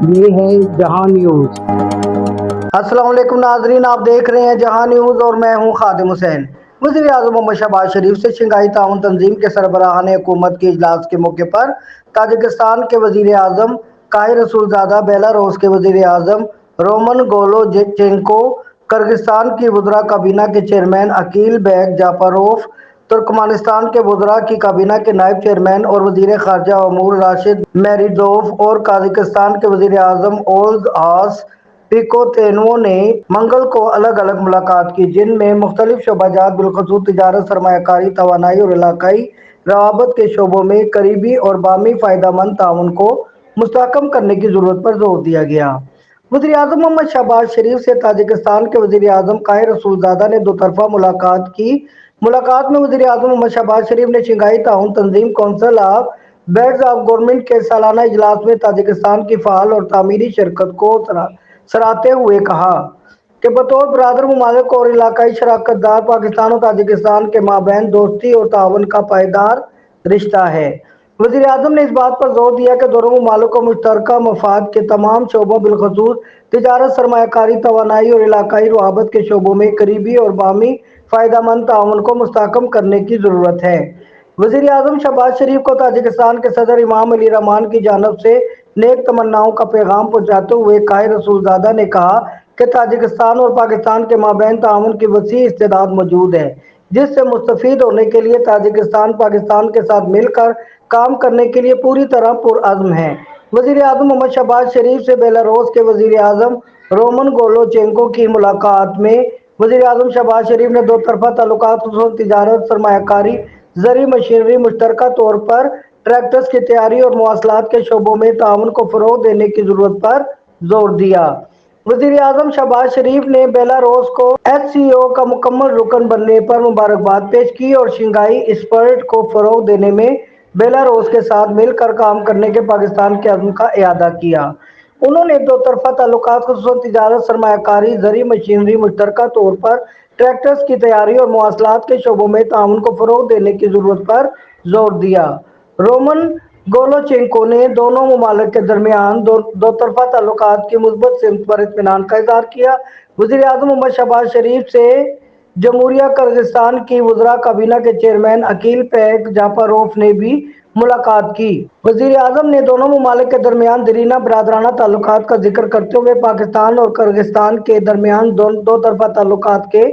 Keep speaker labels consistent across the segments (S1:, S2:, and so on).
S1: یہ ہے جہاں نیوز۔
S2: السلام علیکم ناظرین، آپ دیکھ رہے ہیں جہاں نیوز اور میں ہوں خادم حسین۔ وزیر اعظم محمد شہباز شریف سے شنگھائی تعاون تنظیم کے سربراہان حکومت کے اجلاس کے موقع پر تاجکستان کے وزیر اعظم کاہی رسول زادہ، بیلاروس کے وزیر اعظم رومن گولوچینکو، کرغزستان کی وزراء کابینہ کے چیئرمین اکیل بیگ جاپاروف، ترکمانستان کے وزراء کی کابینہ کے نائب چیئرمین اور وزیر خارجہ امور راشد میریدوف اور قازقستان کے وزیر اعظم اولغاز پیکوتینو نے منگل کو الگ الگ ملاقات کی، جن میں مختلف شعبہ جات بالخصوص تجارت، سرمایہ کاری، توانائی اور علاقائی روابط کے شعبوں میں قریبی اور باہمی فائدہ مند تعاون کو مستحکم کرنے کی ضرورت پر زور دیا گیا۔ وزیر اعظم محمد شہباز شریف سے تاجکستان کے وزیر اعظم کاہی رسول زادہ نے دو طرفہ ملاقات کی۔ ملاقات میں وزیر اعظم محمد شہباز شریف نے شنگھائی تعاون تنظیم council of heads of government کے سالانہ اجلاس میں تاجکستان کی فعال اور تعمیری شرکت کو سراہتے ہوئے کہا کہ بطور برادر ممالک اور علاقائی شراکت دار، پاکستان اور تاجکستان کے مابین دوستی اور تعاون کا پائیدار رشتہ ہے۔ وزیر اعظم نے اس بات پر زور دیا کہ دونوں ممالک کو مشترکہ مفاد کے تمام شعبوں بالخصوص تجارت، سرمایہ کاری، توانائی اور علاقائی روابط کے شعبوں میں قریبی اور باہمی فائدہ مند تعاون کو مستحکم کرنے کی ضرورت ہے۔ وزیر اعظم شہباز شریف کو تاجکستان کے صدر امام علی رحمان کی جانب سے نیک تمناؤں کا پیغام پہنچاتے ہوئے کاہی رسول زادہ نے کہا کہ تاجکستان اور پاکستان کے مابین تعاون کی وسیع استعداد موجود ہے، جس سے مستفید ہونے کے لیے تاجکستان پاکستان کے ساتھ مل کر کام کرنے کے لیے پوری طرح پرعزم ہے۔ وزیر اعظم محمد شہباز شریف سے بیلاروس کے وزیر اعظم رومن گولوچینکو کی ملاقات میں وزیر اعظم شہباز شریف نے دو طرفہ تعلقات خصوصاً تجارت، سرمایہ کاری، زرعی مشینری، مشترکہ طور پر ٹریکٹرز کی تیاری اور مواصلات کے شعبوں میں تعاون کو فروغ دینے کی ضرورت پر زور دیا۔ وزیر اعظم شہباز شریف نے بیلاروس کو ایس سی او کا مکمل رکن بننے پر مبارکباد پیش کی اور شنگھائی اسپرٹ کو فروغ دینے میں بیلاروس کے ساتھ مل کر کام کرنے کے پاکستان کے عزم کا اعادہ کیا۔ انہوں نے دو طرفہ تعلقات خصوصاً تجارت، سرمایہ کاری، زرعی مشینری، مشترکہ طور پر ٹریکٹرز کی تیاری اور مواصلات کے شعبوں میں تعاون کو فروغ دینے کی ضرورت پر زور دیا۔ رومن گولوچینکو نے دونوں ممالک کے درمیان دو طرفہ تعلقات کی مثبت سمت پر اطمینان کا اظہار کیا۔ وزیر اعظم محمد شہباز شریف سے جمہوریہ کرغزستان کی وزراء کابینہ کے چیئرمین اکیل بیگ جاپاروف نے بھی ملاقات کی۔ وزیر اعظم نے دونوں ممالک کے درمیان دیرینہ برادرانہ تعلقات کا ذکر کرتے ہوئے پاکستان اور کرغزستان کے درمیان دو طرفہ تعلقات کے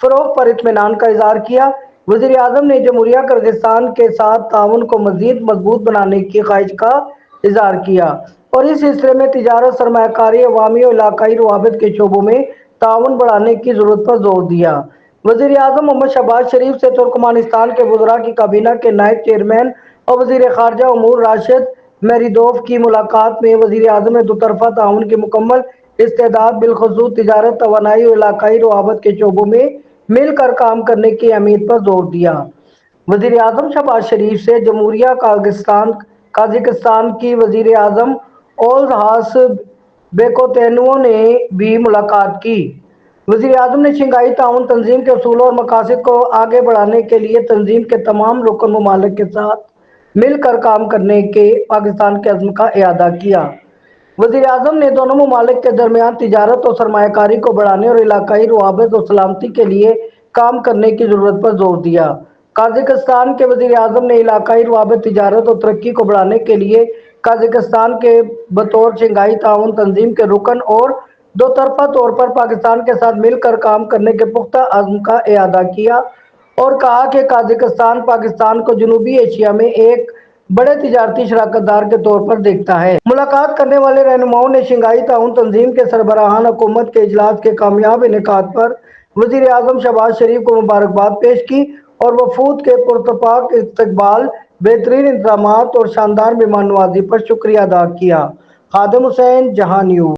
S2: فروغ پر اطمینان کا اظہار کیا۔ وزیر اعظم نے جمہوریہ کرغزستان کے ساتھ تعاون کو مزید مضبوط بنانے کی خواہش کا اظہار کیا اور اس سلسلے میں تجارت، سرمایہ کاری، عوامی اور علاقائی روابط کے شعبوں میں تعاون بڑھانے کی ضرورت پر زور دیا۔ وزیر اعظم محمد شہباز شریف سے ترکمانستان کے وزراء کی کابینہ کے نائب چیئرمین اور وزیر خارجہ امور راشد میریدوف کی ملاقات میں وزیر اعظم نے دو طرفہ تعاون کی مکمل استعداد بالخصوص تجارت، توانائی اور علاقائی روابط کے شعبوں میں مل کر کام کرنے کی اہمیت پر زور دیا۔ وزیر اعظم شہباز شریف سے جمہوریہ قازقستان کی وزیر اعظم اولغاز پیکوتینو نے بھی ملاقات کی۔ وزیر اعظم نے شنگھائی تعاون تنظیم کے اصولوں اور مقاصد کو آگے بڑھانے کے لیے تنظیم کے تمام رکن ممالک کے ساتھ مل کر کام کرنے کے پاکستان کے عزم کا اعادہ کیا۔ وزیر اعظم نے دونوں ممالک کے درمیان تجارت اور سرمایہ کاری کو بڑھانے اور علاقائی روابط اور سلامتی کے لیے کام کرنے کی ضرورت پر زور دیا۔ قازقستان کے وزیر اعظم نے علاقائی روابط، تجارت اور ترقی کو بڑھانے کے لیے قازقستان کے بطور شنگھائی تعاون تنظیم کے رکن اور دو طرفہ طور پر پاکستان کے ساتھ مل کر کام کرنے کے پختہ عزم کا اعادہ کیا اور کہا کہ قازقستان پاکستان کو جنوبی ایشیا میں ایک بڑے تجارتی شراکت دار کے طور پر دیکھتا ہے۔ ملاقات کرنے والے رہنماؤں نے شنگھائی تعاون تنظیم کے سربراہان حکومت کے اجلاس کے کامیاب انعقاد پر وزیر اعظم شہباز شریف کو مبارکباد پیش کی اور وفود کے پرتپاک استقبال، بہترین انتظامات اور شاندار مہمان نوازی پر شکریہ ادا کیا۔ خادم حسین، جہاں نیوز۔